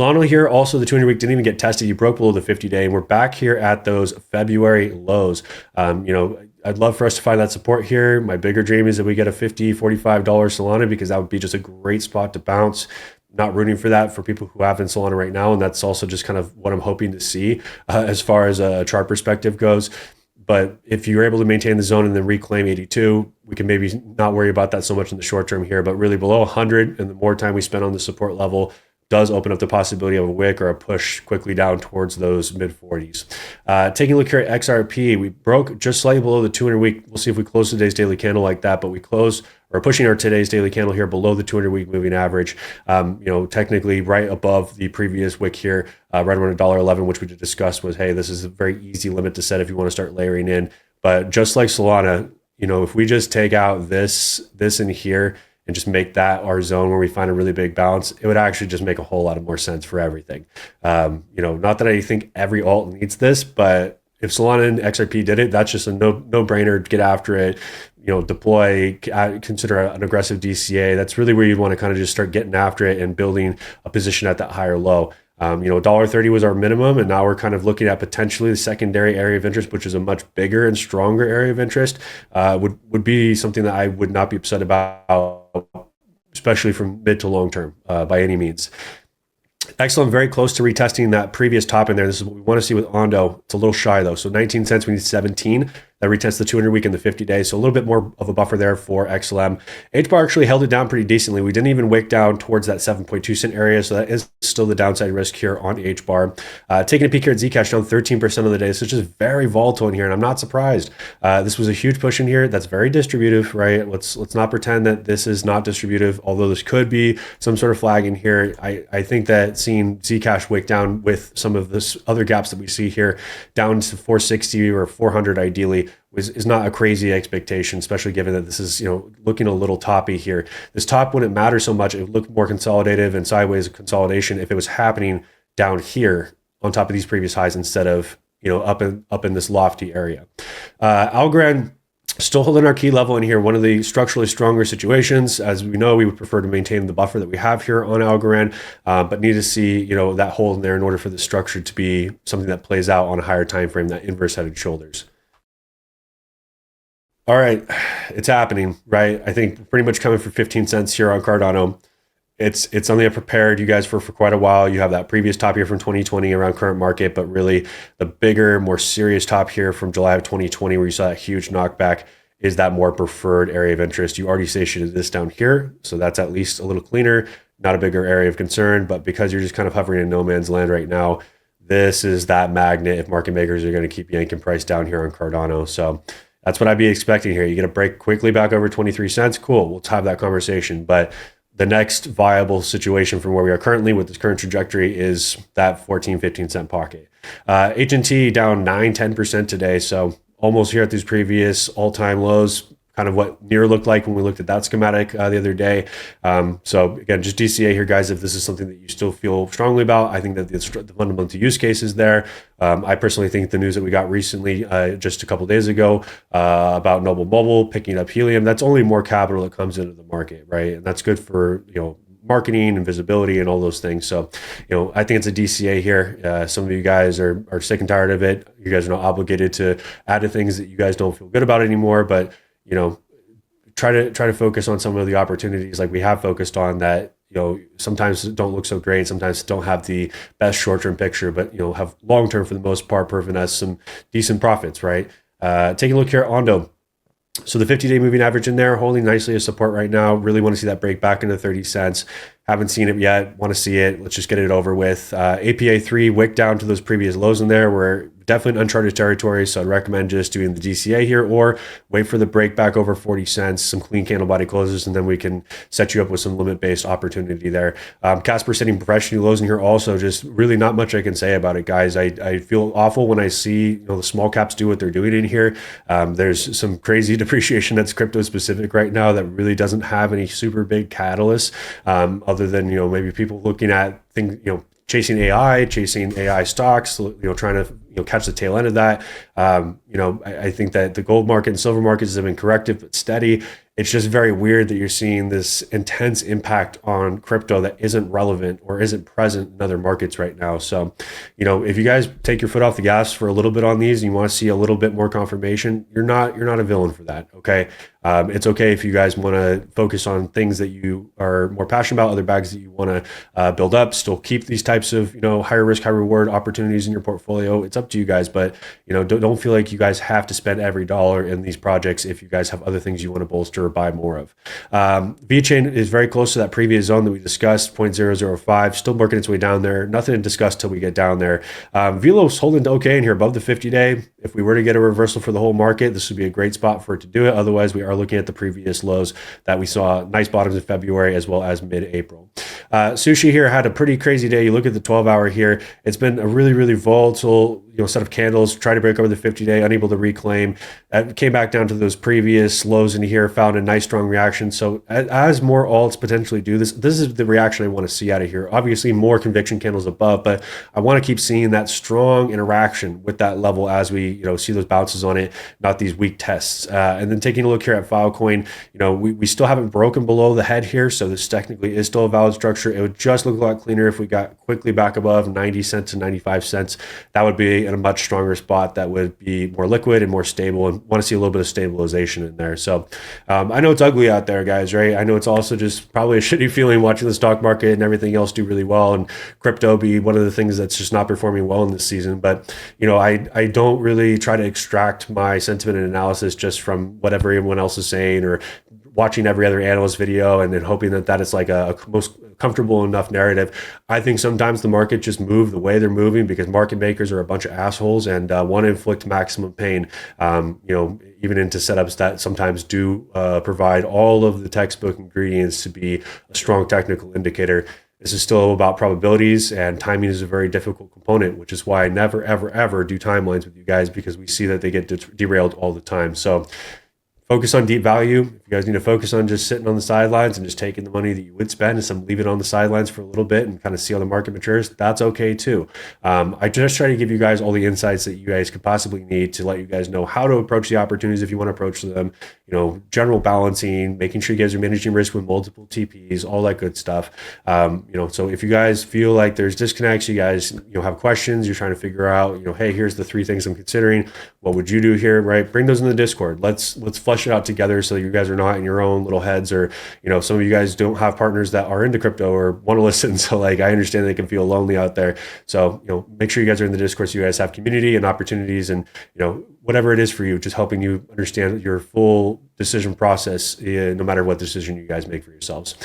Solana here, also the 200-week didn't even get tested. You broke below the 50-day, and we're back here at those February lows. I'd love for us to find that support here. My bigger dream is that we get a $50, $45 Solana, because that would be just a great spot to bounce. Not rooting for that for people who have in Solana right now, and that's also just kind of what I'm hoping to see as far as a chart perspective goes. But if you're able to maintain the zone and then reclaim 82, we can maybe not worry about that so much in the short term here. But really below 100, and the more time we spend on the support level, does open up the possibility of a wick or a push quickly down towards those mid 40s. Taking a look here at XRP, we broke just slightly below the 200-week. We'll see if we close today's daily candle like that, but we close or pushing our today's daily candle here below the 200-week moving average. Technically right above the previous wick here, right around $1.11, which we did discuss was, hey, this is a very easy limit to set if you want to start layering in. But just like Solana, if we just take out this in here, and just make that our zone where we find a really big bounce, it would actually just make a whole lot of more sense for everything. Not that I think every alt needs this, but if Solana and XRP did it, that's just a no-brainer. Get after it, deploy, consider an aggressive DCA. That's really where you'd want to kind of just start getting after it and building a position at that higher low. $1.30 was our minimum, and now we're kind of looking at potentially the secondary area of interest, which is a much bigger and stronger area of interest. Would be something that I would not be upset about, especially from mid to long term by any means. Excellent, very close to retesting that previous top in there. This is what we want to see with ONDO. It's a little shy though, so 19 cents, we need 17. That retests the 200-week and the 50-day, so a little bit more of a buffer there for XLM. HBAR actually held it down pretty decently. We didn't even wick down towards that 7.2 cent area, so that is still the downside risk here on HBAR. Taking a peek here at Zcash, down 13% of the day, so it's just very volatile in here, and I'm not surprised. This was a huge push in here. That's very distributive, right? Let's not pretend that this is not distributive, although this could be some sort of flag in here. I think that seeing Zcash wick down with some of this other gaps that we see here, down to 460 or 400 ideally, is not a crazy expectation, especially given that this is looking a little toppy here. This top wouldn't matter so much. It would look more consolidative and sideways consolidation if it was happening down here on top of these previous highs instead of up in this lofty area. Algorand still holding our key level in here, one of the structurally stronger situations. As we know, we would prefer to maintain the buffer that we have here on Algorand, but need to see that hole in there in order for the structure to be something that plays out on a higher time frame, that inverse headed shoulders. All right, it's happening, right? I think pretty much coming for 15 cents here on Cardano. It's something I prepared you guys for quite a while. You have that previous top here from 2020 around current market, but really the bigger, more serious top here from July of 2020 where you saw that huge knockback is that more preferred area of interest. You already stationed this down here, so that's at least a little cleaner, not a bigger area of concern, but because you're just kind of hovering in no man's land right now, this is that magnet if market makers are going to keep yanking price down here on Cardano. So that's what I'd be expecting here. You get a break quickly back over 23 cents. Cool. We'll have that conversation. But the next viable situation from where we are currently with this current trajectory is that 14, 15 cent pocket. HNT down 9-10% today. So almost here at these previous all-time lows, kind of what near looked like when we looked at that schematic the other day. So again, just DCA here, guys, if this is something that you still feel strongly about. I think that the fundamental use case is there. I personally think the news that we got recently, just a couple of days ago, about Noble Mobile picking up helium, that's only more capital that comes into the market, right? And that's good for, marketing and visibility and all those things. So, I think it's a DCA here. Some of you guys are sick and tired of it. You guys are not obligated to add to things that you guys don't feel good about anymore, but try to focus on some of the opportunities like we have focused on that, sometimes don't look so great, sometimes don't have the best short-term picture, but, have long-term for the most part proven us some decent profits, right? Taking a look here at ONDO. So the 50-day moving average in there, holding nicely as support right now. Really want to see that break back into 30 cents. Haven't seen it yet. Want to see it. Let's just get it over with. APA3 wick down to those previous lows in there. We're definitely in uncharted territory, so I'd recommend just doing the DCA here or wait for the break back over 40 cents, some clean candle body closes, and then we can set you up with some limit-based opportunity there. Casper setting fresh new lows in here also. Just really not much I can say about it, guys. I feel awful when I see the small caps do what they're doing in here. There's some crazy depreciation that's crypto specific right now that really doesn't have any super big catalysts other than maybe people looking at things chasing AI stocks, trying to catch the tail end of that. I think that the gold market and silver markets have been corrective but steady. It's just very weird that you're seeing this intense impact on crypto that isn't relevant or isn't present in other markets right now. So, if you guys take your foot off the gas for a little bit on these and you want to see a little bit more confirmation, you're not a villain for that. Okay. It's okay if you guys want to focus on things that you are more passionate about, other bags that you want to build up, still keep these types of, higher risk, high reward opportunities in your portfolio. It's up to you guys, but, don't feel like you guys have to spend every dollar in these projects if you guys have other things you want to bolster or buy more of. VeChain is very close to that previous zone that we discussed, 0.005, still working its way down there. Nothing to discuss till we get down there. VELO's holding okay in here above the 50-day. If we were to get a reversal for the whole market, this would be a great spot for it to do it. Otherwise, we are looking at the previous lows that we saw, nice bottoms in February as well as mid-April. SUSHI here had a pretty crazy day. You look at the 12-hour here. It's been a really, really volatile set of candles, try to break over the 50-day, unable to reclaim. Came back down to those previous lows in here, found a nice strong reaction. So as more alts potentially do this is the reaction I want to see out of here. Obviously more conviction candles above, but I want to keep seeing that strong interaction with that level as we see those bounces on it, not these weak tests. And then taking a look here at Filecoin, we still haven't broken below the head here, so this technically is still a valid structure. It would just look a lot cleaner if we got quickly back above 90 cents and 95 cents. That would be in a much stronger spot that would be more liquid and more stable, and want to see a little bit of stabilization in there. So I know it's ugly out there, guys, right? I know it's also just probably a shitty feeling watching the stock market and everything else do really well and crypto be one of the things that's just not performing well in this season. But I don't really try to extract my sentiment and analysis just from whatever everyone else is saying or watching every other analyst video and then hoping that is like a most comfortable enough narrative. I think sometimes the market just move the way they're moving because market makers are a bunch of assholes and want to inflict maximum pain, even into setups that sometimes do provide all of the textbook ingredients to be a strong technical indicator. This is still about probabilities, and timing is a very difficult component, which is why I never, ever, ever do timelines with you guys, because we see that they get derailed all the time. So focus on deep value. If you guys need to focus on just sitting on the sidelines and just taking the money that you would spend and some leave it on the sidelines for a little bit and kind of see how the market matures, that's okay too. I just try to give you guys all the insights that you guys could possibly need to let you guys know how to approach the opportunities if you want to approach them, general balancing, making sure you guys are managing risk with multiple TPs, all that good stuff. So if you guys feel like there's disconnects, you guys, have questions, you're trying to figure out, hey, here's the 3 things I'm considering. What would you do here, right? Bring those in the Discord. Let's flesh it out together so you guys are not in your own little heads, or some of you guys don't have partners that are into crypto or want to listen, so I understand they can feel lonely out there. So make sure you guys are in the Discord so you guys have community and opportunities, and whatever it is for you, just helping you understand your full decision process, no matter what decision you guys make for yourselves.